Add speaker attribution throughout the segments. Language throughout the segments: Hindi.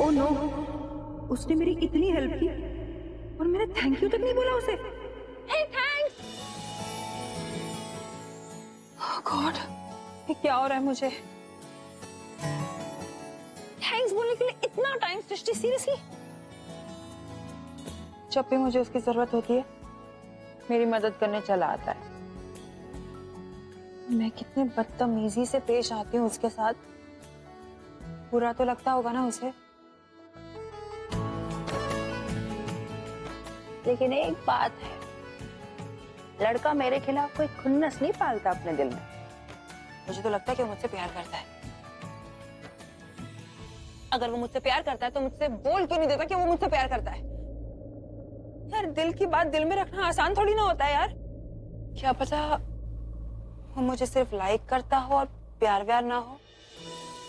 Speaker 1: ओह नो, उसने मेरी इतनी हेल्प की और मैंने थैंक यू तक नहीं बोला उसे। हे थैंक्स। ओह गॉड, ये क्या हो रहा है मुझे? थैंक्स बोलने के लिए इतना टाइम सृष्टि, सीरियसली? जब भी मुझे उसकी जरूरत होती है मेरी मदद करने चला आता है। मैं कितने बदतमीजी से पेश आती हूँ उसके साथ, बुरा तो लगता होगा ना उसे। लेकिन एक बात है, लड़का मेरे खिलाफ कोई खुन्नस नहीं पालता अपने दिल में। मुझे तो लगता है कि वो मुझसे प्यार करता है। अगर वो मुझसे प्यार करता है तो मुझसे बोल क्यों नहीं देता कि वो मुझसे प्यार करता है? यार दिल की बात दिल में रखना आसान थोड़ी ना होता है यार। क्या पता वो मुझे सिर्फ लाइक करता हो और प्यार व्यार ना हो।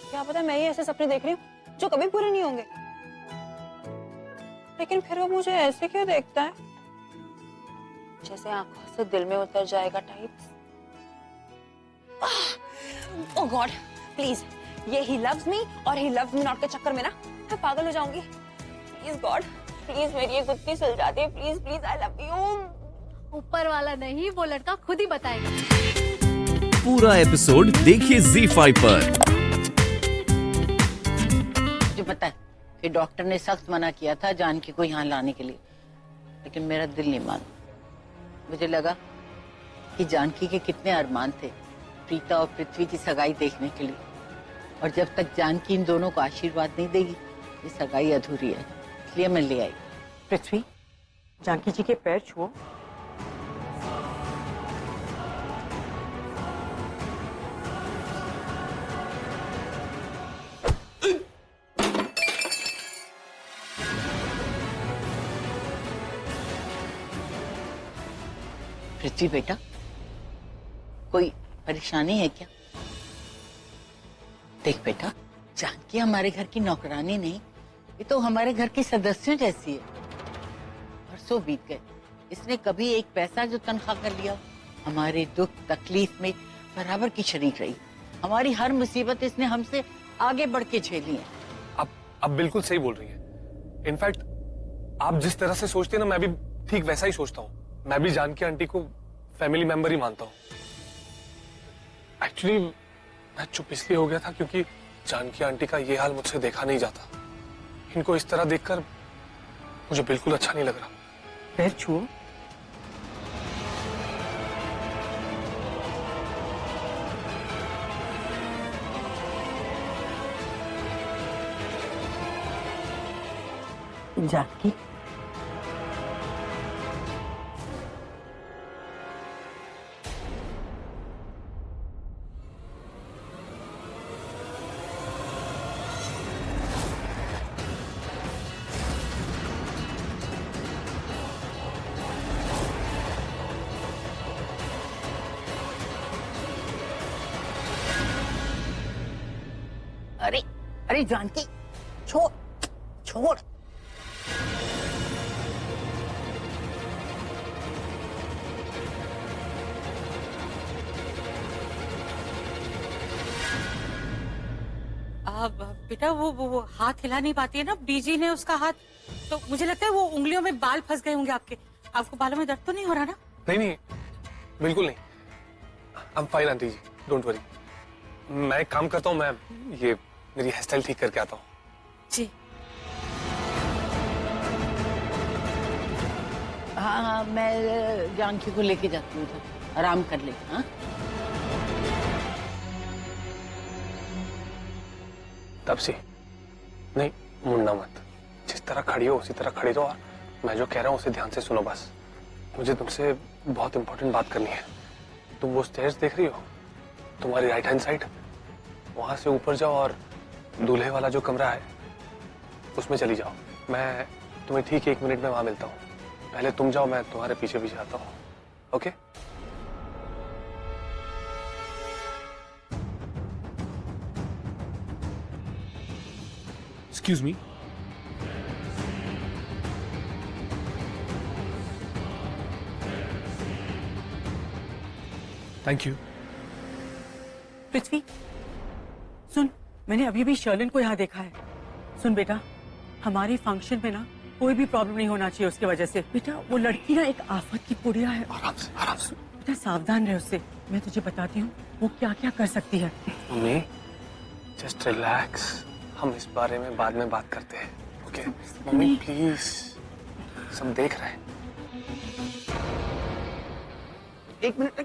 Speaker 1: क्या पता मैं ही ऐसे सपने देख रही हूँ जो कभी पूरे नहीं होंगे। लेकिन फिर वो मुझे ऐसे क्यों देखता है, जैसे आंखों से दिल में उतर जाएगा टाइप्स। ओह गॉड प्लीज, ये ही लव्स मी और ही लव्स मी नॉट के चक्कर में ना मैं पागल हो जाऊंगी। प्लीज गॉड, प्लीज मेरी ये गुत्थी सुलझा दे, please please, I love you.
Speaker 2: ऊपर वाला नहीं, वो लड़का खुद ही बताएगा।
Speaker 3: पूरा एपिसोड देखिए ZEE5 पर।
Speaker 4: मुझे पता है कि डॉक्टर ने सख्त मना किया था जानकी को यहाँ लाने के लिए, लेकिन मेरा दिल नहीं माना। मुझे लगा कि जानकी के कितने अरमान थे प्रीता और पृथ्वी की सगाई देखने के लिए, और जब तक जानकी इन दोनों को आशीर्वाद नहीं देगी ये सगाई अधूरी है, इसलिए मैं ले आई।
Speaker 5: पृथ्वी, जानकी जी के पैर छुओ।
Speaker 4: पृथ्वी बेटा, कोई परेशानी है क्या? देख बेटा, जानकी हमारे घर की नौकरानी नहीं, ये तो हमारे घर की सदस्यों जैसी है। बरसों बीत गए, इसने कभी एक पैसा जो तनख्वाह कर लिया? हमारे दुख तकलीफ में बराबर की शरीक रही। हमारी हर मुसीबत इसने हमसे आगे बढ़ के झेली है।
Speaker 6: आप बिल्कुल सही बोल रही हैं। इनफैक्ट आप जिस तरह से सोचते हैं ना, मैं भी ठीक वैसा ही सोचता हूँ। मैं भी जानकी आंटी को फैमिली मेंबर ही मानता हूँ। एक्चुअली मैं चुप इसलिए हो गया था क्योंकि जानकी आंटी का ये हाल मुझसे देखा नहीं जाता। इनको इस तरह देखकर मुझे बिल्कुल अच्छा नहीं लग रहा।
Speaker 5: पैर छुओ। जानकी,
Speaker 4: अरे अरे जानकी, छोड़ छोड़।
Speaker 7: बेटा वो हाथ हिला नहीं पाती है ना, बीजी ने उसका हाथ, तो मुझे लगता है वो उंगलियों में बाल फंस गए होंगे आपके। आपको बालों में दर्द तो नहीं हो रहा ना?
Speaker 6: नहीं नहीं, बिल्कुल नहीं। I am fine aunty ji, don't worry. मैं एक काम करता हूँ, मैं ये मेरी हेयर स्टाइल ठीक करके आता हूँ।
Speaker 7: जी
Speaker 4: हाँ, मैं जानकी को लेके जाती हूँ, आराम कर ले। हाँ
Speaker 6: तब से नहीं, मुड़ना मत। जिस तरह खड़ी हो उसी तरह खड़ी रहो, और मैं जो कह रहा हूँ उसे ध्यान से सुनो बस। मुझे तुमसे बहुत इंपॉर्टेंट बात करनी है। तुम वो स्टेयर्स देख रही हो, तुम्हारी राइट हैंड साइड, वहां से ऊपर जाओ और दूल्हे वाला जो कमरा है उसमें चली जाओ। मैं तुम्हें ठीक 1 मिनट में वहां मिलता हूँ। पहले तुम जाओ, मैं तुम्हारे पीछे पीछे आता हूँ। Okay?
Speaker 3: Excuse me.
Speaker 6: Thank you.
Speaker 5: Prithvi सुन, मैंने अभी भी शर्लिन को यहाँ देखा है। सुन बेटा, हमारे फंक्शन में ना कोई भी प्रॉब्लम नहीं होना चाहिए उसकी वजह से। बेटा वो लड़की ना एक आफत की पुड़िया है।
Speaker 6: आराम से आराम से।
Speaker 5: बेटा सावधान रहे उससे। मैं तुझे बताती हूँ वो क्या क्या कर सकती है।
Speaker 6: मम्मी जस्ट रिलैक्स, हम इस बारे में बाद में बात करते हैं, ओके? मम्मी प्लीज, सब देख रहे हैं।
Speaker 8: एक मिनट,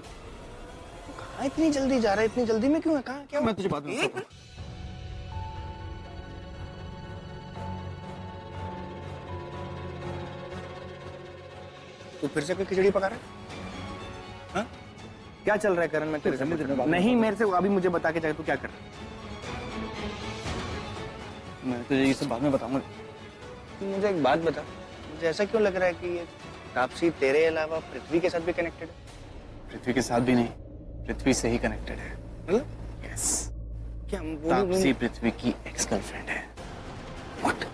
Speaker 8: कहाँ इतनी जल्दी जा रहा है? इतनी जल्दी में क्यों है? कहाँ क्या? मैं तुझे बात में बताता हूँ। तू फिर से कोई खिचड़ी पका रहा है? हाँ? क्या चल रहा है करण? मैं तेरे से नहीं, मेरे से अभी मुझे बता के जाए तू क्या कर रहा है? मैं तुझे ये सब बाद में बताऊंगा। मुझे एक बात बता, मुझे ऐसा क्यों लग रहा है कि ये तापसी तेरे अलावा पृथ्वी के साथ भी कनेक्टेड है?
Speaker 9: पृथ्वी के साथ भी नहीं, पृथ्वी से ही कनेक्टेड है। यस,
Speaker 8: क्या
Speaker 9: तापसी पृथ्वी की एक्स गर्लफ्रेंड है।
Speaker 6: What?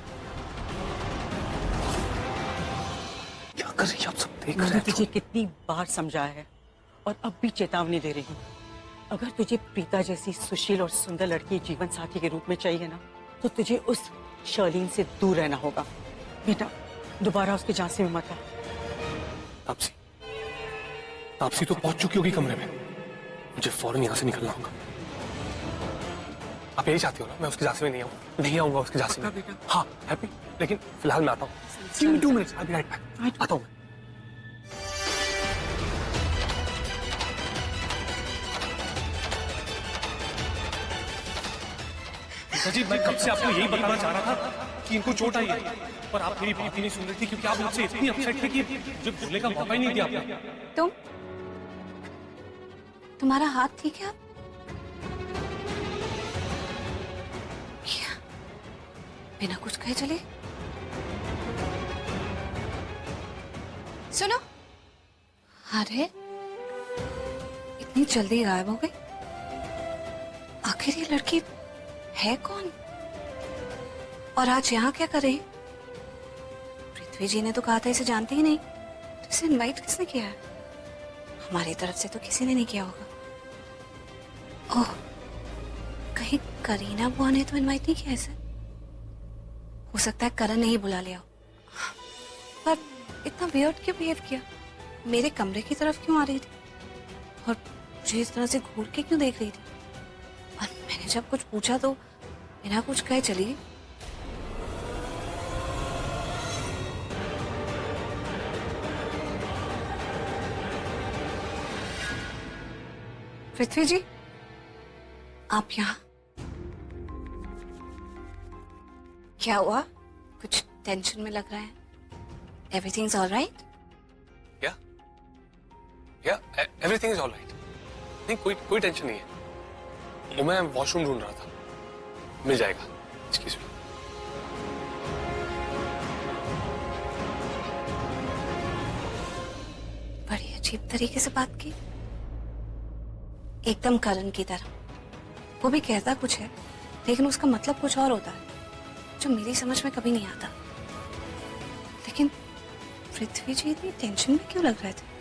Speaker 6: क्या कर रही है? आप सब देख रहे
Speaker 5: मैंने
Speaker 6: हैं।
Speaker 5: तुझे कितनी बार समझाया है और अब भी चेतावनी दे रही हूँ। अगर तुझे प्रीता जैसी सुशील और सुंदर लड़की जीवन साथी के रूप में चाहिए ना, तो तुझे उस शर्लीन से दूर रहना होगा। बेटा दोबारा उसके झांसे में मत आ।
Speaker 6: तापसी, तापसी तो पहुंच चुकी होगी कमरे में। मुझे फौरन यहाँ से निकलना होगा। आप यही चाहती हो ना मैं उसके झांसे में नहीं आऊंगा उसके झांसे में? हाँ हैप्पी, लेकिन फिलहाल मैं आता हूँ। 2 minutes, I'll be right back। आता हूँ मैं। जी मैं कब से आपको यही बताना चाह रहा था कि इनको चोट आई है, पर आप मेरी बात ही नहीं सुन रही थी, क्योंकि आप मुझसे इतनी अपसेट थे कि मुझे बोलने का मौका ही नहीं दिया आपने।
Speaker 2: तुम्हारा हाथ ठीक है? क्या बिना कुछ कहे चले? सुनो, अरे इतनी जल्दी गायब हो गई। आखिर ये लड़की है कौन और आज यहाँ क्या कर रही? पृथ्वी जी ने तो कहा था इसे जानती ही नहीं, तो इसे इनवाइट किसने किया है? हमारी तरफ से तो किसी ने नहीं किया होगा। ओह, कहीं करीना बुआ ने तो इनवाइट नहीं किया इसे? हो सकता है करण ने ही बुला लिया हो। पर इतना वियर्ड क्यों बिहेव किया? मेरे कमरे की तरफ क्यों आ रही थी और मुझे इस तरह से घूर के क्यों देख रही थी? और मैंने जब कुछ पूछा तो बिना कुछ कहे चली गई। पृथ्वी जी, आप यहाँ? क्या हुआ? कुछ टेंशन में लग रहा है। Everything all right?
Speaker 6: या एवरीथिंग इज ऑलराइट। नहीं, कोई टेंशन नहीं है। वो मैं वॉशरूम ढूंढ रहा था, मिल जाएगा। Excuse me.
Speaker 2: बड़ी अजीब तरीके से बात की, एकदम करण की तरह। वो भी कहता कुछ है लेकिन उसका मतलब कुछ और होता है जो मेरी समझ में कभी नहीं आता। लेकिन पृथ्वी जी इतनी टेंशन में क्यों लग रहे थे?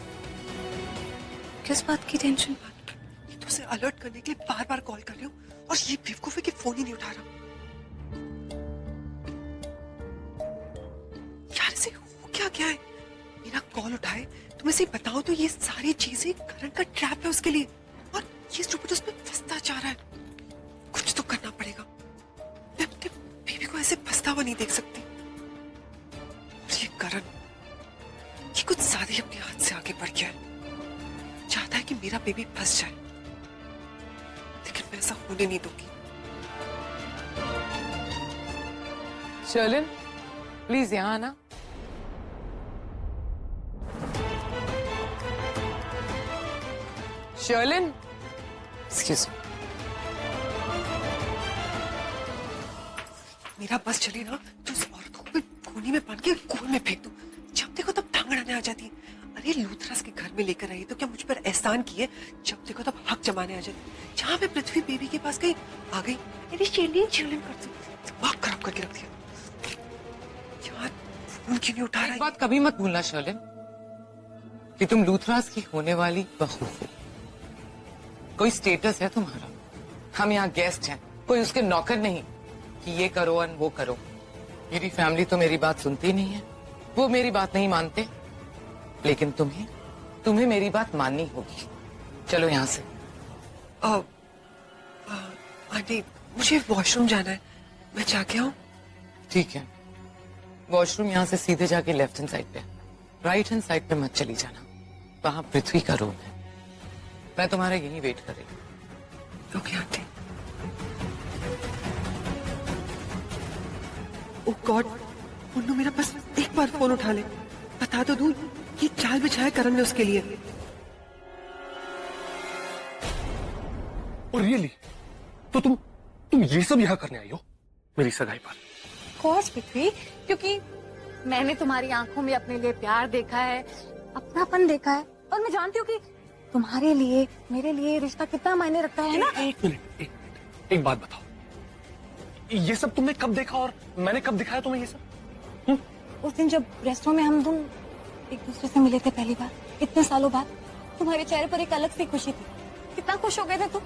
Speaker 2: किस बात की टेंशन?
Speaker 10: तो उसे अलर्ट करने के लिए बार बार कॉल कर रही हूँ और ये बेवकूफ है कि फोन ही नहीं उठा रहा। यार इसे हो क्या है? मेरा कॉल उठाए तो मैं इसे बताऊं तो ये सारी चीजें करण का ट्रैप है उसके लिए, और ये स्टूपिड उसमें फंसता जा रहा है। कुछ तो करना पड़ेगा। मैं अपने बेबी को ऐसे फंसता हुआ नहीं देख सकती। ये करण, ये कुछ ज्यादा ही अपने हाथ से आगे बढ़ गया है। चाहता है कि मेरा बेबी फंस जाए, लेकिन मैं ऐसा होने नहीं दूंगी।
Speaker 11: शर्लिन प्लीज यहाँ आना। Sherlyn, excuse me.
Speaker 10: मेरा बस चले ना तो उस औरत को मैं कोने में बांध के कुएं में फेंक दूं। जब देखो तब टांग अड़ाने आ जाती है। अरे लूथरस के घर में लेकर आई तो क्या मुझ पर एहसान किए? जब देखो तब हक जमाने आ जाती। जहाँ मैं पृथ्वी बेबी के पास गई, आ गई अरे चेलिन करती, दिमाग खराब करके रख दिया। यार फोन क्यों नहीं उठा रहा?
Speaker 11: एक बात कभी मत भूलना शर्लिन कि तुम लूथरास की होने वाली बहू हो। कोई स्टेटस है तुम्हारा, हम यहाँ गेस्ट हैं, कोई उसके नौकर नहीं कि ये करो और वो करो। मेरी फैमिली तो मेरी बात सुनती नहीं है, वो मेरी बात नहीं मानते, लेकिन तुम्हें मेरी बात माननी होगी। चलो यहाँ से।
Speaker 10: आंटी मुझे वॉशरूम जाना है, मैं जाके आऊँ?
Speaker 11: ठीक है, वॉशरूम यहाँ से सीधे जाके लेफ्ट हैंड साइड पे, राइट हैंड साइड पे मत चली जाना, वहां पृथ्वी का रूम है। मैं तुम्हारा यहीं वेट कर रही हूँ।
Speaker 10: Okay aunty. Oh god, Munnu मेरा बस एक बार फोन उठा ले, बता तो दूं ये जाल बिछाया करण ने उसके लिए।
Speaker 6: और रियली तो तुम ये सब यहाँ करने आई हो मेरी सगाई पर?
Speaker 7: कोर्स पृथ्वी, क्योंकि मैंने तुम्हारी आंखों में अपने लिए प्यार देखा है, अपनापन देखा है, और मैं जानती हूँ कि तुम्हारे लिए मेरे लिए रिश्ता कितना मायने रखता है ना।
Speaker 6: एक मिनट, एक बात बताओ, ये सब तुमने कब देखा और मैंने कब दिखाया तुम्हें ये सब?
Speaker 2: उस दिन जब रेस्टोरेंट में हम दोनों एक दूसरे से मिले थे पहली बार, इतने सालों बाद, तुम्हारे चेहरे पर एक अलग सी खुशी थी। कितना खुश हो गए थे तुम,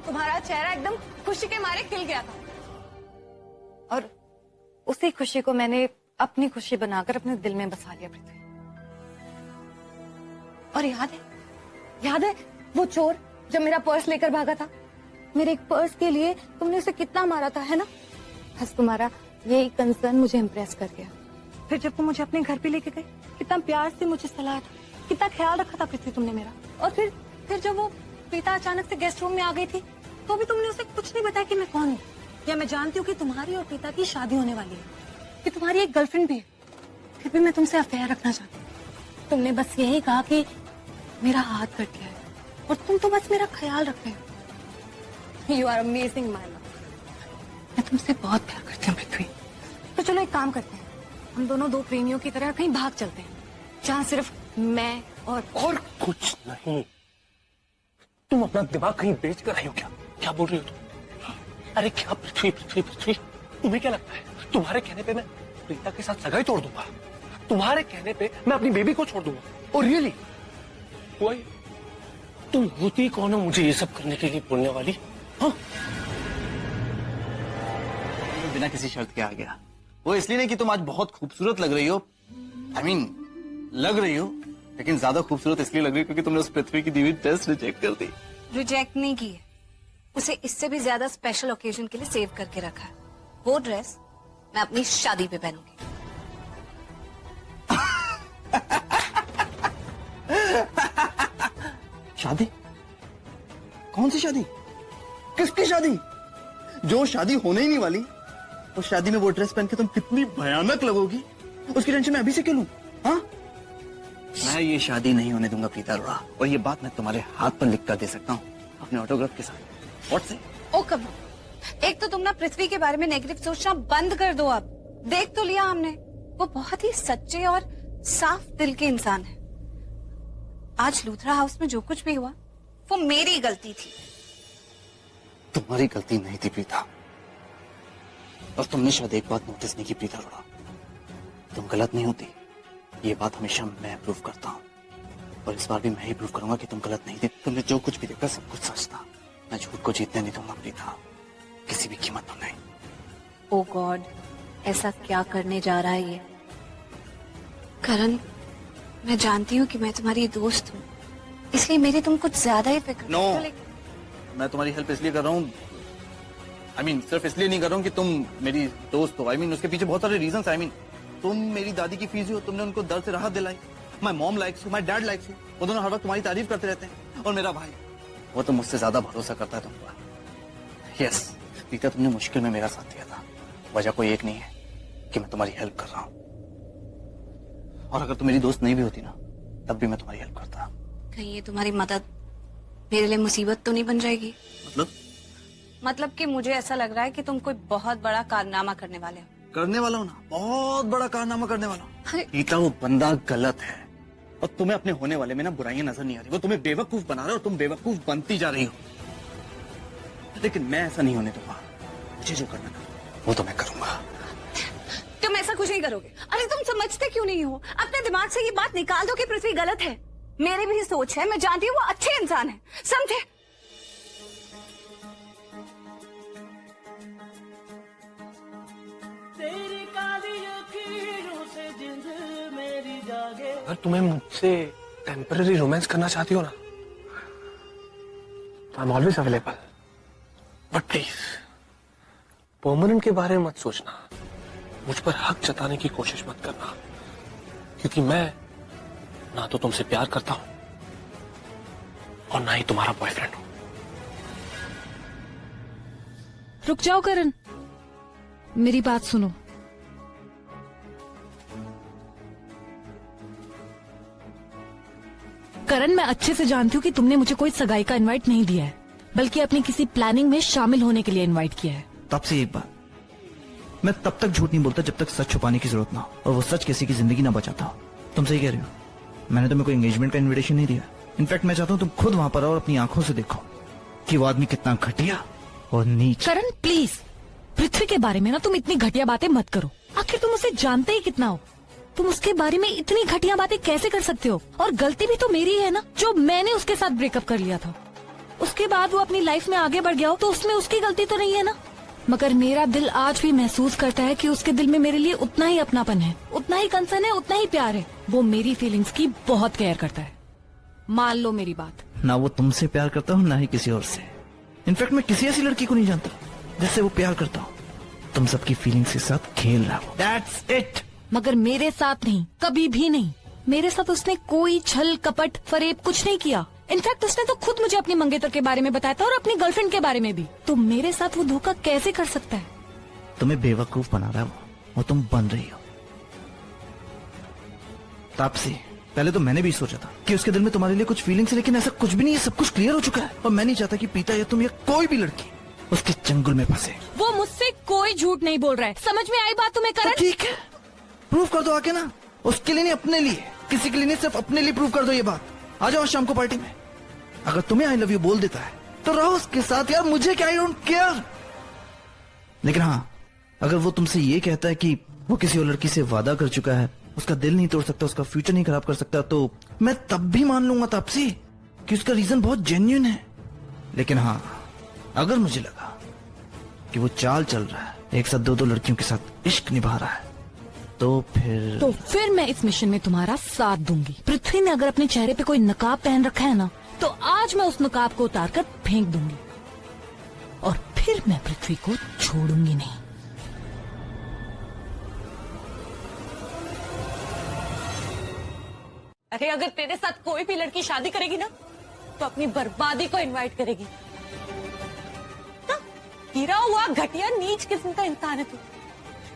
Speaker 2: तुम्हारा चेहरा एकदम खुशी के मारे खिल गया था। और उसी खुशी को मैंने अपनी खुशी बनाकर अपने दिल में बसा लिया पृथ्वी। और याद है वो चोर जब मेरा पर्स लेकर भागा था, मेरे एक पर्स के लिए तुमने उसे कितना मारा था, है ना? बस तुम्हारा यही कंसर्न मुझे इम्प्रेस कर गया। फिर जब तुम मुझे अपने घर पे लेके गए, कितना प्यार से मुझे सलाह था, कितना ख्याल रखा था पृथ्वी तुमने मेरा। और फिर जब वो प्रीता अचानक से गेस्ट रूम में आ गई थी, तो भी तुमने उसे कुछ नहीं बताया कि मैं कौन हूँ, या मैं जानती हूँ कि तुम्हारी और प्रीता की शादी होने वाली है, कि तुम्हारी एक गर्लफ्रेंड भी है, फिर भी मैं तुमसे अफेयर रखना चाहती हूँ। तुमने बस यही कहा कि मेरा हाथ कट गया है, और तुम तो बस मेरा ख्याल रख रहे हो। You are amazing my love. मैं तुमसे बहुत प्यार करती हूँ पृथ्वी। तो चलो एक काम करते हैं, हम दोनों दो प्रेमियों की तरह कहीं भाग चलते हैं, जहाँ सिर्फ मैं और
Speaker 6: कुछ नहीं। तुम अपना दिमाग कहीं बेच कर रही हो क्या? क्या बोल रही हो तुम? अरे क्या पृथ्वी, तुम्हें क्या लगता है तुम्हारे कहने पे मैं प्रीता के साथ सगाई तोड़ दूंगा? तुम्हारे कहने पे मैं अपनी बेबी को छोड़ दूंगा? और रियली तुम होती कौन हो मुझे ये सब करने के लिए बोलने वाली? हाँ?
Speaker 9: बिना किसी शर्त के आ गया। वो इसलिए नहीं कि तुम आज बहुत खूबसूरत लग रही हो, लग रही हो, लेकिन ज्यादा खूबसूरत इसलिए लग रही हो क्योंकि तुमने उस पृथ्वी की दी हुई ड्रेस रिजेक्ट कर दी।
Speaker 2: रिजेक्ट नहीं की है, उसे इससे भी ज्यादा स्पेशल ओकेजन के लिए सेव करके रखा है। वो ड्रेस मैं अपनी शादी पे पहनूंगी।
Speaker 9: शादी? कौन सी शादी? किसकी शादी? जो शादी होने ही नहीं वाली, उस शादी में वो ड्रेस पहन के तुम कितनी भयानक लगोगी, उसकी टेंशन मैं अभी से क्यों लूं? हाँ? मैं ये शादी नहीं होने दूंगा प्रीता अरोड़ा, और ये बात मैं तुम्हारे हाथ पर लिख कर दे सकता हूँ अपने ऑटोग्राफ के साथ। व्हाट से?
Speaker 2: ओ कम, एक तो तुम ना पृथ्वी के बारे में नेगेटिव सोचना बंद कर दो। अब देख तो लिया हमने, वो बहुत ही सच्चे और साफ दिल के इंसान है। आज लूथरा हाउस में जो कुछ भी हुआ वो मेरी गलती थी।
Speaker 9: तुम्हारी गलती नहीं थी प्रीता, और तुमने शायद एक बात नोटिस नहीं की प्रीता अरोड़ा, तुम गलत नहीं होती, ये बात हमेशा मैं प्रूव करता हूँ, और इस बार भी मैं ही प्रूव करूंगा कि तुम गलत नहीं थी। तुमने जो कुछ भी देखा सब कुछ सच था। मैं झूठ को जीतने नहीं दूंगा प्रीता, किसी भी कीमत पर नहीं।
Speaker 2: ओ गॉड, ऐसा क्या करने जा रहा है ये? करण, मैं जानती हूँ कि मैं तुम्हारी दोस्त हूँ, इसलिए मेरी तुम कुछ ज्यादा ही फिक्र
Speaker 9: नो, मैं तुम्हारी हेल्प इसलिए कर रहा हूँ, सिर्फ इसलिए नहीं कर रहा हूँ कि तुम मेरी दोस्त हो। उसके पीछे बहुत सारे रीजंस हैं। तुम मेरी दादी की फीस हो, तुमने उनको दर्द से राहत दिलाई। My mom likes you, my dad likes you, वो दोनों हर वक्त तुम्हारी तारीफ करते रहते हैं। और मेरा भाई, वो तो मुझसे ज्यादा भरोसा करता है तुम पर। यस प्रीता, तुमने मुश्किल में मेरा साथ दिया था, वजह कोई एक नहीं है कि मैं तुम्हारी हेल्प कर रहा हूँ, और अगर तुम मेरी दोस्त नहीं भी होती ना, तब भी मैं तुम्हारी हेल्प करता।
Speaker 2: कहीं ये तुम्हारी मदद मेरे लिए मुसीबत तो नहीं बन जाएगी? मतलब कि मुझे ऐसा लग रहा है कि तुम कोई बहुत बड़ा कारनामा करने वाले हो।
Speaker 9: करने वाला हूँ ना, बहुत बड़ा कारनामा करने वाला हूँ। प्रीता, वो बंदा गलत है, और तुम्हें अपने होने वाले में ना बुराइयां नजर नहीं आ रही। वो तुम्हें बेवकूफ बना रहा है और तुम बेवकूफ बनती जा रही हो, लेकिन मैं ऐसा नहीं होने दूंगा। मुझे जो करना था वो तो मैं करूंगा।
Speaker 2: तुम ऐसा कुछ नहीं करोगे। अरे तुम समझते क्यों नहीं हो? अपने दिमाग से ये बात निकाल दो कि पृथ्वी गलत है। मेरी भी सोच है, मैं जानती हूँ वो अच्छे इंसान है, समझे?
Speaker 12: तेरे
Speaker 6: अगर तुम्हें मुझसे टेम्पररी रोमांस करना चाहती हो ना, तो I am always available, but please permanent के बारे में मत सोचना। मुझ पर हक जताने की कोशिश मत करना, क्योंकि मैं ना तो तुमसे प्यार करता हूं और ना ही तुम्हारा बॉयफ्रेंड हूं।
Speaker 7: रुक जाओ करण, मेरी बात सुनो। करण, मैं अच्छे से जानती हूँ कि तुमने मुझे कोई सगाई का इनवाइट नहीं दिया है, बल्कि अपनी किसी प्लानिंग में शामिल होने के लिए इनवाइट किया है।
Speaker 8: तब से एक बात, मैं तब तक झूठ नहीं बोलता जब तक सच छुपाने की जरूरत ना हो, और वो सच किसी की जिंदगी ना बचाता हो। तुम सही कह रही हो, मैंने तुम्हें कोई एंगेजमेंट का इनविटेशन नहीं दिया। इनफैक्ट मैं चाहता हूँ तुम खुद वहां पर आओ और अपनी आंखों से देखो कि वो आदमी कितना घटिया और नीच।
Speaker 7: करण प्लीज, पृथ्वी के बारे में ना तुम इतनी घटिया बातें मत करो। आखिर तुम उसे जानते ही कितना हो? तुम उसके बारे में इतनी घटिया बातें कैसे कर सकते हो? और गलती भी तो मेरी है ना, जो मैंने उसके साथ ब्रेकअप कर लिया था। उसके बाद वो अपनी लाइफ में आगे बढ़ गया हो, तो उसमें उसकी गलती तो नहीं है ना। मगर मेरा दिल आज भी महसूस करता है कि उसके दिल में मेरे लिए उतना ही अपनापन है, उतना ही कंसर्न है, उतना ही प्यार है। वो मेरी फीलिंग्स की बहुत केयर करता है, मान लो मेरी बात।
Speaker 8: ना वो तुमसे प्यार करता हूँ, ना ही किसी और से। इनफैक्ट मैं किसी ऐसी लड़की को नहीं जानता जिससे वो प्यार करता हूँ। तुम सबकी फीलिंग्स के साथ खेल रहा हो, दैट्स इट।
Speaker 7: मगर मेरे साथ नहीं, कभी भी नहीं। मेरे साथ उसने कोई छल कपट फरेब कुछ नहीं किया। इनफैक्ट उसने तो खुद मुझे अपनी मंगेतर के बारे में बताया था, और अपनी गर्लफ्रेंड के बारे में भी। तो मेरे साथ वो धोखा कैसे कर सकता है?
Speaker 8: तुम्हें बेवकूफ बना रहा है वो तुम बन रही हो। तापसी, पहले तो मैंने भी सोचा था कि उसके दिल में तुम्हारे लिए कुछ फीलिंग्स है, लेकिन ऐसा कुछ भी नहीं है। सब कुछ क्लियर हो चुका है, और मैं नहीं चाहता कि प्रीता या तुम या कोई भी लड़की उसके चंगुल में फंसे।
Speaker 7: वो मुझसे कोई झूठ नहीं बोल रहा है, समझ में आई बात तुम्हें करण?
Speaker 8: ठीक है, प्रूव कर दो आके ना। उसके लिए नहीं, अपने लिए, किसी के लिए नहीं, सिर्फ अपने लिए प्रूव कर दो ये बात। आ जाओ शाम को पार्टी में। अगर तुम्हें आई लव यू बोल देता है तो रहो उसके साथ यार, मुझे क्या, आई डोंट केयर। लेकिन हाँ, अगर वो तुमसे ये कहता है कि वो किसी और लड़की से वादा कर चुका है, उसका दिल नहीं तोड़ सकता, उसका फ्यूचर नहीं खराब कर सकता, तो मैं तब भी मान लूंगा तापसी कि उसका रीजन बहुत जेन्युइन है। लेकिन हाँ, अगर मुझे लगा कि वो चाल चल रहा है, एक साथ दो लड़कियों के साथ इश्क निभा रहा है, तो फिर
Speaker 7: मैं इस मिशन में तुम्हारा साथ दूंगी। पृथ्वी ने अगर अपने चेहरे पे कोई नकाब पहन रखा है ना, तो आज मैं उस नकाब को उतारकर फेंक दूंगी, और फिर मैं पृथ्वी को छोड़ूंगी नहीं। अरे अगर तेरे साथ कोई भी लड़की शादी करेगी ना, तो अपनी बर्बादी को इनवाइट करेगी। ना, गिरा हुआ घटिया नीच किस्म का इंसान है तू।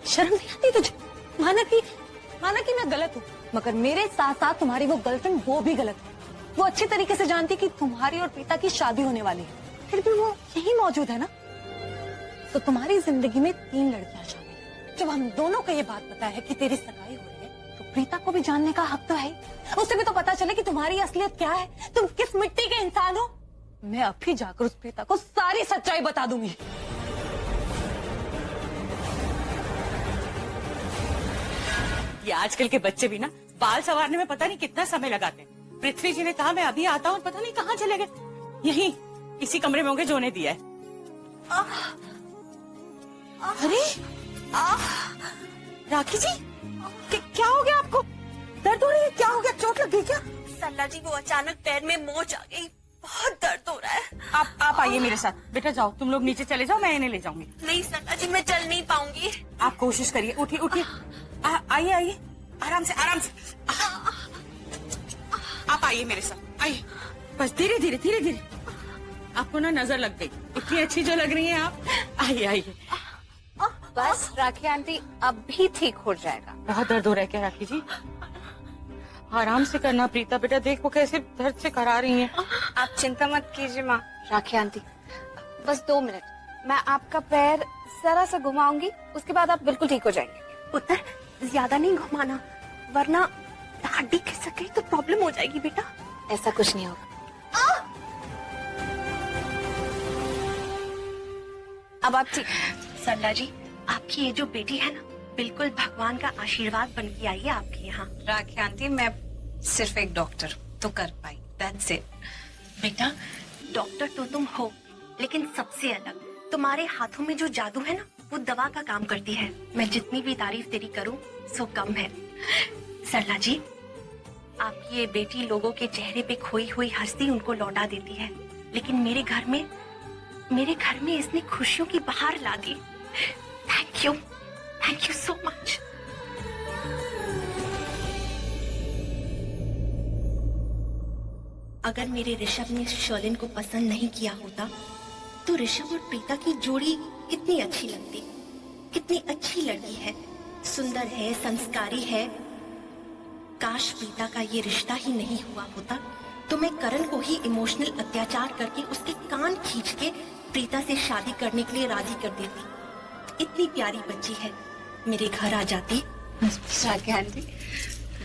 Speaker 7: शर्म नहीं आती तुझे? माना कि मैं गलत हूँ, मगर मेरे साथ साथ तुम्हारी वो गर्लफ्रेंड वो भी गलत है। वो अच्छी तरीके से जानती कि तुम्हारी और प्रीता की शादी होने वाली है, फिर भी वो यही मौजूद है ना। तो तुम्हारी जिंदगी में 3 लड़कियां शामिल हैं। जब हम दोनों को ये बात पता है कि तेरी सगाई हो रही है, तो प्रीता को भी जानने का हक तो है। उससे भी तो पता चले कि तुम्हारी असलियत क्या है, तुम किस मिट्टी के इंसान हो। मैं अभी जाकर उस प्रीता को सारी सच्चाई बता दूंगी।
Speaker 5: ये आजकल के बच्चे भी ना बाल संवारने में पता नहीं कितना समय लगाते हैं। पृथ्वी जी ने कहा मैं अभी आता हूँ, पता नहीं कहाँ चले गए। यहीं इसी कमरे में होंगे जो ने दिया है। अरे राखी जी, क्या हो गया आपको? दर्द हो रही है? क्या हो गया? चोट लग गई क्या?
Speaker 2: सरला जी, वो अचानक पैर में मोच आ गई, बहुत दर्द हो रहा है।
Speaker 5: आप आइए मेरे साथ। बेटा जाओ, तुम लोग नीचे चले जाओ, मैं इन्हें ले जाऊंगी।
Speaker 2: नहीं सरला जी, मैं चल नहीं पाऊंगी।
Speaker 5: आप कोशिश करिए, उठिए उठिए, आइए आइए, आराम से आराम से। आप आइए मेरे साथ, आइए, बस धीरे धीरे धीरे धीरे। आपको ना नजर लग गई, इतनी अच्छी जो लग रही है आप। आइए आइए।
Speaker 2: बस राखी आंटी, अब भी ठीक हो जाएगा।
Speaker 5: बहुत दर्द हो रहा है क्या राखी जी? आराम से करना प्रीता, बेटा देख वो कैसे दर्द से करा रही हैं।
Speaker 2: आप चिंता मत कीजिए माँ। राखी आंटी, बस 2 मिनट, मैं आपका पैर जरा सा घुमाऊंगी, उसके बाद आप बिल्कुल ठीक हो जाएंगे। पुत्र, ज्यादा नहीं घुमाना, वरना हड्डी खिसक गई तो प्रॉब्लम हो जाएगी बेटा। ऐसा कुछ नहीं होगा। अब आप ठीक। सरला जी, आपकी ये जो बेटी है ना, बिल्कुल भगवान का आशीर्वाद बन के आई है आपके यहाँ।
Speaker 12: राखी आंटी, मैं सिर्फ एक डॉक्टर तो कर पाई, दैट्स इट।
Speaker 2: बेटा, डॉक्टर तो तुम हो, लेकिन सबसे अलग, तुम्हारे हाथों में जो जादू है ना, वो दवा का काम करती है। मैं जितनी भी तारीफ तेरी करूं, सो कम है। सरला जी,
Speaker 12: आपकी ये बेटी लोगों के चेहरे पे खोई हुई हंसी उनको लौटा देती है, लेकिन मेरे घर में इसने खुशियों की बहार ला दी। Thank you so much. अगर मेरे ऋषभ ने शर्लिन को पसंद नहीं किया होता तो ऋषभ और प्रीता की जोड़ी कितनी अच्छी लगती। कितनी अच्छी लड़की है, सुंदर है, संस्कारी है। काश प्रीता का ये रिश्ता ही नहीं हुआ होता तो मैं करण को ही इमोशनल अत्याचार करके उसके कान खींच के प्रीता से शादी करने के लिए राजी कर देती। इतनी प्यारी बच्ची है, मेरे घर आ जाती।
Speaker 2: आंटी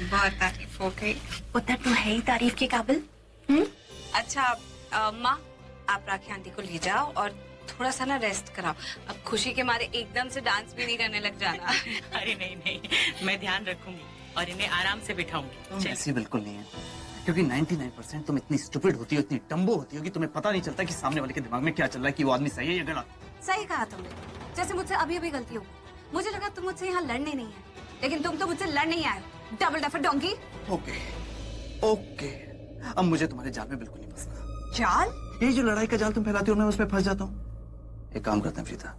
Speaker 2: बहुत तारीफ हो गई।
Speaker 12: उधर तो है ही तारीफ के काबिल।
Speaker 2: अच्छा माँ, आप राखी आंटी को ले जाओ और थोड़ा सा ना रेस्ट कराओ। अब खुशी के मारे एकदम से डांस भी नहीं करने लग जाना।
Speaker 5: अरे नहीं, मैं ध्यान रखूंगी और इन्हें आराम से बिठाऊंगी।
Speaker 9: ऐसी बिल्कुल नहीं है, क्योंकि 99% तुम इतनी स्टूपिड होती हो, इतनी टम्बो होती हो कि तुम्हें पता नहीं चलता कि सामने वाले के दिमाग में क्या चल रहा है, कि वो आदमी सही है या गलत।
Speaker 2: सही कहा तुमने, जैसे मुझसे अभी अभी गलती हो। मुझे लगा तुम मुझसे यहाँ लड़ने नहीं है, लेकिन तुम तो मुझसे लड़ नहीं आए हो। Double duffer donkey.
Speaker 9: ओके, अब मुझे तुम्हारे जाल में बिल्कुल नहीं फंसना।
Speaker 2: जाल?
Speaker 9: ये जो लड़ाई का जाल तुम फैलाती हो, मैं उसमें फंस जाता हूँ। एक काम करते हैं प्रीता,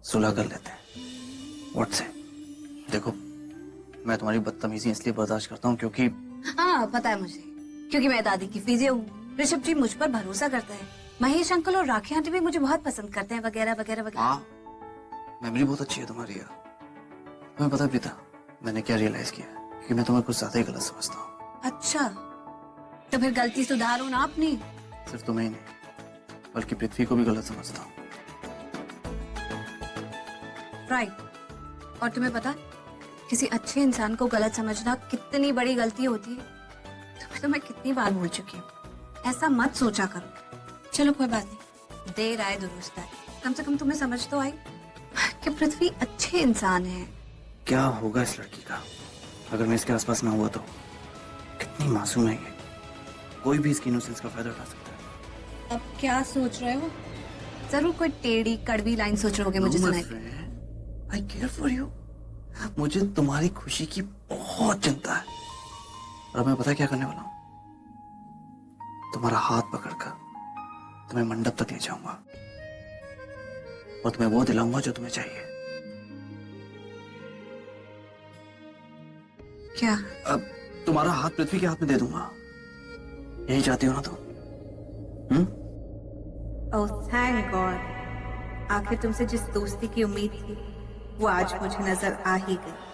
Speaker 9: सुलह कर लेते हैं। व्हाट से? देखो, मैं तुम्हारी बदतमीजी इसलिए बर्दाश्त करता हूँ क्योंकि
Speaker 2: हाँ पता है मुझे, क्योंकि मैं दादी की फिजियो हूँ। ऋषभ जी मुझ पर भरोसा करते हैं। महेश अंकल और राखी आंटी भी मुझे बहुत पसंद करते हैं, वगैरह वगैरह वगैरह।
Speaker 9: हाँ, मेमोरी बहुत अच्छी है तुम्हारी यार। तुम्हें पता है प्रीता, मैंने क्या रियलाइज किया कि मैं तुम्हें कुछ ज्यादा ही गलत समझता हूँ।
Speaker 2: अच्छा, तो फिर गलती सुधारो ना अपनी।
Speaker 9: सिर्फ तुम्हें ही नहीं, बल्कि पृथ्वी को भी गलत समझता हूँ।
Speaker 2: राइट। और तुम्हें पता, किसी अच्छे इंसान को गलत समझना कितनी बड़ी गलती होती है। तुम्हें तो मैं कितनी बार बोल चुकी हूँ, ऐसा मत सोचा करो। चलो कोई बात नहीं, देर आए दुरुस्त आए। कम से कम तुम्हें समझ तो आई कि पृथ्वी अच्छे इंसान है।
Speaker 9: क्या होगा इस लड़की का अगर मैं इसके आसपास ना हुआ तो? कितनी मासूम है ये, कोई भी इसकी इनोसेंस का फायदा उठा सकता है।
Speaker 2: अब क्या सोच रहे हो? जरूर कोई टेढ़ी कड़वी लाइन सोच रहे होगे मुझे सुनाई।
Speaker 9: आई केयर फॉर यू। मुझे तुम्हारी खुशी की बहुत चिंता है, और मैं पता क्या करने वाला हूँ? तुम्हारा हाथ पकड़कर तुम्हें मंडप तक ले जाऊंगा और तुम्हें वो दिलाऊंगा जो तुम्हें चाहिए।
Speaker 2: क्या?
Speaker 9: अब तुम्हारा हाथ पृथ्वी के हाथ में दे दूंगा, यही चाहती हो ना तुम?
Speaker 12: ओह थैंक गॉड, आखिर तुमसे जिस दोस्ती की उम्मीद थी वो आज मुझे नजर आ ही गई।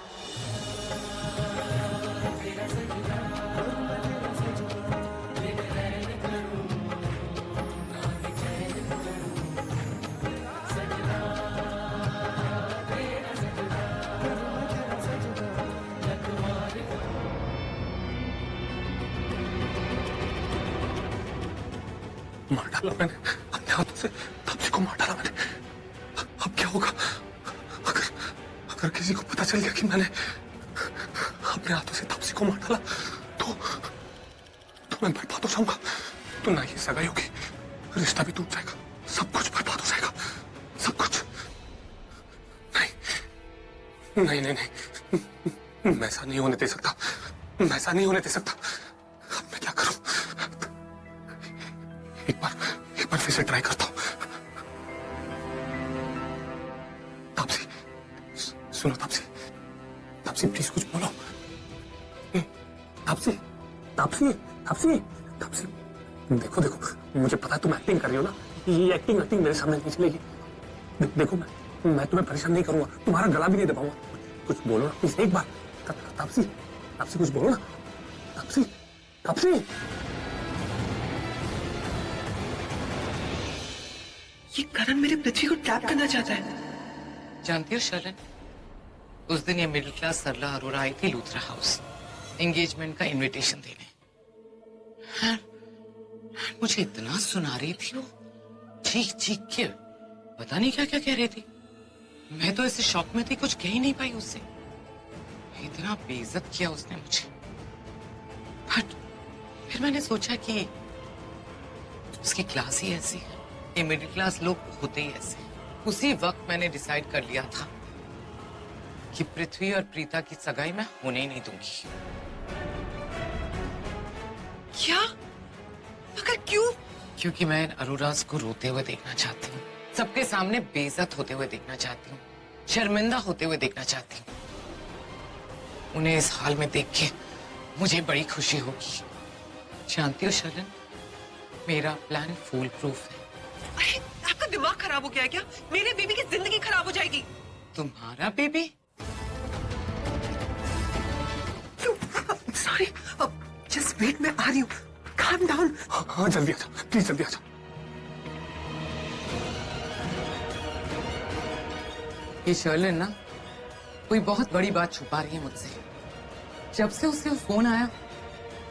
Speaker 6: मार डाला मैंने अपने हाथों से, तापसी को मार डाला मैंने। अब क्या होगा अगर किसी को पता चल गया कि मैंने अपने हाथों से तापसी को मार डाला तो मैं बर्बाद हो जाऊंगा। तो ना ये सगाई होगी, रिश्ता भी टूट जाएगा, सब कुछ बर्बाद हो जाएगा, सब कुछ। नहीं नहीं नहीं, मैं ऐसा नहीं होने दे सकता, मैं ऐसा नहीं होने दे सकता। अब मैं क्या करूं? एक बार फिर से ट्राई करता हूं। तापसी, सुनो तापसी, तापसी प्लीज कुछ बोलो। तापसी, तापसी, तापसी, तापसी, देखो देखो, मुझे पता है तुम एक्टिंग कर रही हो ना, ये एक्टिंग मेरे सामने नहीं चलेगी। देखो मैं तुम्हें परेशान नहीं करूंगा, तुम्हारा गला भी नहीं दबाऊंगा। कुछ बोलो ना प्लीज, एक बार। तापसी, तापसी कुछ बोलो ना। तापसी, तापसी।
Speaker 10: ये करण मेरे पृथ्वी को ट्रैप करना चाहता है।
Speaker 11: जानती हो शर्लिन, उस दिन ये मिडिल क्लास सरला अरोरा आई थी लूथरा हाउस एंगेजमेंट का इनविटेशन देने। मुझे इतना सुना रही थी वो, चीख चीख के पता नहीं क्या क्या कह रही थी। मैं तो ऐसे शॉक में थी, कुछ कह ही नहीं पाई उससे। इतना बेइज्जत किया उसने मुझे। बट फिर मैंने सोचा कि उसकी क्लास ही ऐसी है, ये मिडिल क्लास लोग होते ही ऐसे। उसी वक्त मैंने डिसाइड कर लिया था कि पृथ्वी और प्रीता की सगाई मैं होने ही नहीं दूंगी।
Speaker 10: क्या? मगर क्यों?
Speaker 11: क्योंकि मैं इन अरोराज को रोते हुए देखना चाहती हूँ, सबके सामने बेइज्जत होते हुए देखना चाहती हूँ, शर्मिंदा होते हुए देखना चाहती हूँ। उन्हें इस हाल में देख के मुझे बड़ी खुशी होगी। जानती हो शर्लिन, मेरा प्लान फूल प्रूफ है।
Speaker 10: अरे आपका दिमाग खराब हो गया है क्या? मेरे बेबी की जिंदगी खराब हो जाएगी।
Speaker 11: तुम्हारा बेबी?
Speaker 10: सॉरी, जस्ट वेट, मैं आ रही हूँ। Calm down.
Speaker 6: हाँ जल्दी आ जाओ, प्लीज जल्दी आ जाओ।
Speaker 11: ये शर्लिन ना कोई बहुत बड़ी बात छुपा रही है मुझसे। जब से उससे फोन आया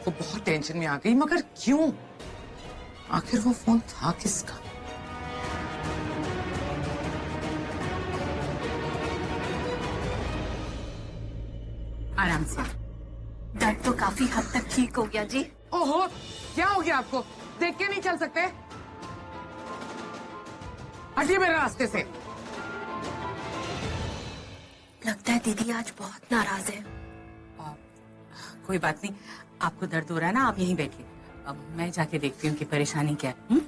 Speaker 11: वो बहुत टेंशन में आ गई, मगर क्यों? आखिर वो फोन था किसका?
Speaker 2: आराम से, दर्द तो काफी हद तक ठीक हो गया जी।
Speaker 11: ओहो, क्या हो गया आपको? देख के नहीं चल सकते? हटिए मेरे रास्ते से।
Speaker 2: लगता है दीदी आज बहुत नाराज है।
Speaker 7: कोई बात नहीं, आपको दर्द हो रहा है ना, आप यहीं बैठिए। अब मैं जाके देखती हूँ कि परेशानी क्या है।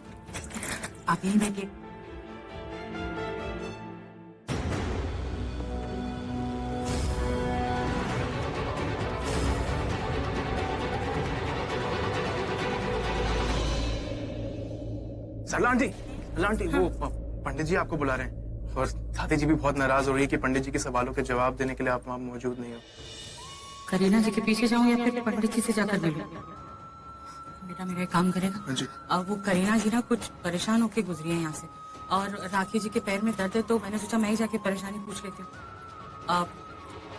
Speaker 7: आप यहीं बैठिए।
Speaker 6: सरला आंटी, वो पंडित जी आपको बुला रहे हैं और दादी जी भी बहुत नाराज हो रही है कि पंडित जी के सवालों के जवाब देने के लिए आप वहाँ मौजूद नहीं हो।
Speaker 7: करीना जी के पीछे जाऊं या फिर पंडित जी से जाकर मिलूं? बेटा मेरा एक काम करेगा।
Speaker 6: हाँ जी।
Speaker 7: अब वो करीना जी ना कुछ परेशान होके गुजरी है यहाँ से, और राखी जी के पैर में दर्द है, तो मैंने सोचा मैं ही जाके परेशानी पूछ लेती हूँ। अब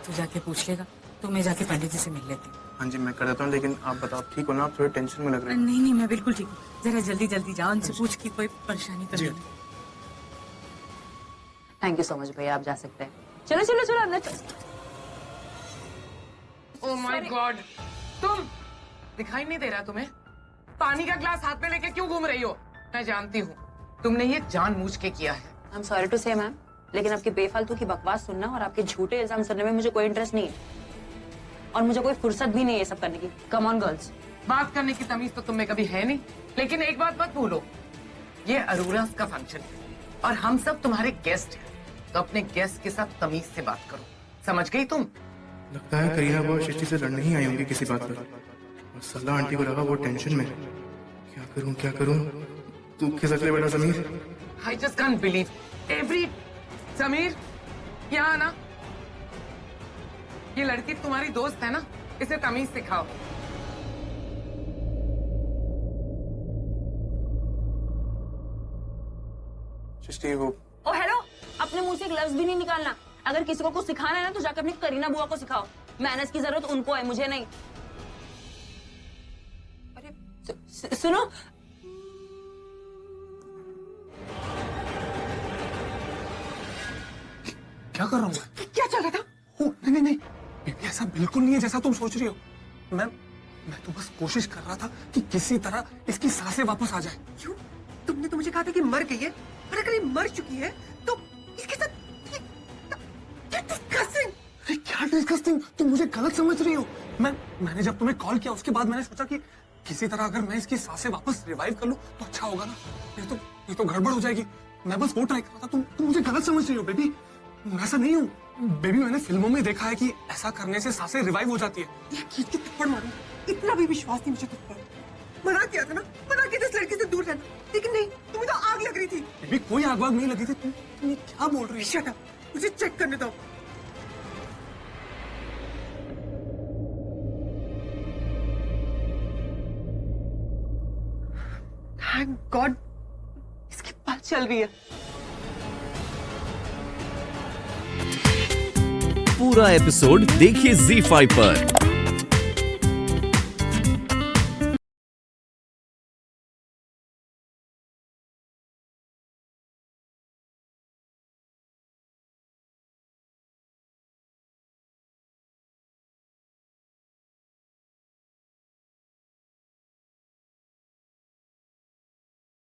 Speaker 7: तू जाके पूछ लेगा, तो मैं जाके पंडित जी से मिल लेती हूँ।
Speaker 6: हाँ जी मैं कर देता हूँ, लेकिन आप बताओ ठीक हो ना? आप थोड़े टेंशन में लग रहे हैं।
Speaker 7: नहीं नहीं, मैं बिल्कुल ठीक हूँ। जरा जल्दी जल्दी जाओ, उनसे पूछ की कोई परेशानी तो नहीं।
Speaker 13: थैंक यू सो मच भैया, आप जा सकते हैं। चलो चलो चलो अंदर चलो।
Speaker 11: ओह माय गॉड, तुम दिखाई नहीं दे रहा तुम्हें? पानी का ग्लास हाथ में लेके क्यों घूम रही हो? मैं जानती हूँ तुमने ये जानबूझ के किया है।
Speaker 13: आई एम सॉरी टू से मैम, लेकिन आपकी बेफालतू की बकवास सुनना और आपके झूठे इल्जाम सुनने में मुझे कोई इंटरेस्ट नहीं है, और मुझे कोई फुर्सत भी नहीं है ये सब करने की। Come on girls.
Speaker 11: बात करने की तमीज तो तुम्हें कभी है नहीं, लेकिन एक बात मत भूलो, ये अरोरा का फंक्शन है और हम सब तुम्हारे गेस्ट हैं, तो अपने गेस्ट के साथ तमीज से बात करो, समझ गई तुम?
Speaker 6: लगता है करीना बहुत शिष्टी से लड़ने ही आई होंगी किसी बात पर, और सरला आंटी को लगा वो टेंशन में। क्या करूं? तू खिसक ले बेटा Sameer.
Speaker 11: I just can't believe every Sameer, यहाँ आना। ये लड़की तुम्हारी दोस्त है ना, इसे तमीज सिखाओ।
Speaker 6: शिष्टी वो
Speaker 13: ओ हेलो, अपने मुंह से एक लफ्ज भी नहीं निकालना। अगर किसी को कुछ सिखाना है ना, तो जाकर अपनी करीना बुआ को सिखाओ। मैनर्स की जरूरत उनको है, मुझे नहीं। अरे सुनो,
Speaker 6: क्या कर रहा हूँ मैं?
Speaker 10: क्या चल रहा था?
Speaker 6: नहीं, बेबी ऐसा बिल्कुल नहीं है जैसा तुम सोच रही हो। मैं तो बस कोशिश कर रहा था कि किसी तरह इसकी सांसें वापस आ जाए।
Speaker 10: क्यों? तुमने तो मुझे कहा था कि मर गई है, और अगर ये मर चुकी है तो इसके साथ डिस्कस्टिंग।
Speaker 6: अरे क्या डिस्कस्टिंग? तुम मुझे गलत समझ रही हो। मैंने जब तुम्हें कॉल किया उसके बाद मैंने सोचा कि किसी तरह अगर मैं इसकी सांसें वापस रिवाइव कर लूं तो अच्छा होगा ना, ये तो गड़बड़ हो जाएगी। मैं बस वो ट्राई कर रहा था। तुम मुझे गलत समझ रही हो बेबी, मैं ऐसा नहीं हूँ। बेबी मैंने फिल्मों में देखा है कि ऐसा करने से सांसें रिवाइव हो जाती है।
Speaker 10: ये खींच के थप्पड़ मारूं, इतना भी विश्वास नहीं मुझे तुम पर। मना किया था ना, मना किया था इस लड़की से दूर रहना, लेकिन नहीं, तुम्हें तो आग लग रही थी।
Speaker 6: बेबी कोई आग वाग नहीं लगी थी। तुम ये क्या बोल रही हो?
Speaker 10: शट अप, मुझे चेक करने दो। थैंक गॉड इसकी पल्स चल रही है।
Speaker 3: पूरा एपिसोड देखिए ZEE5 पर।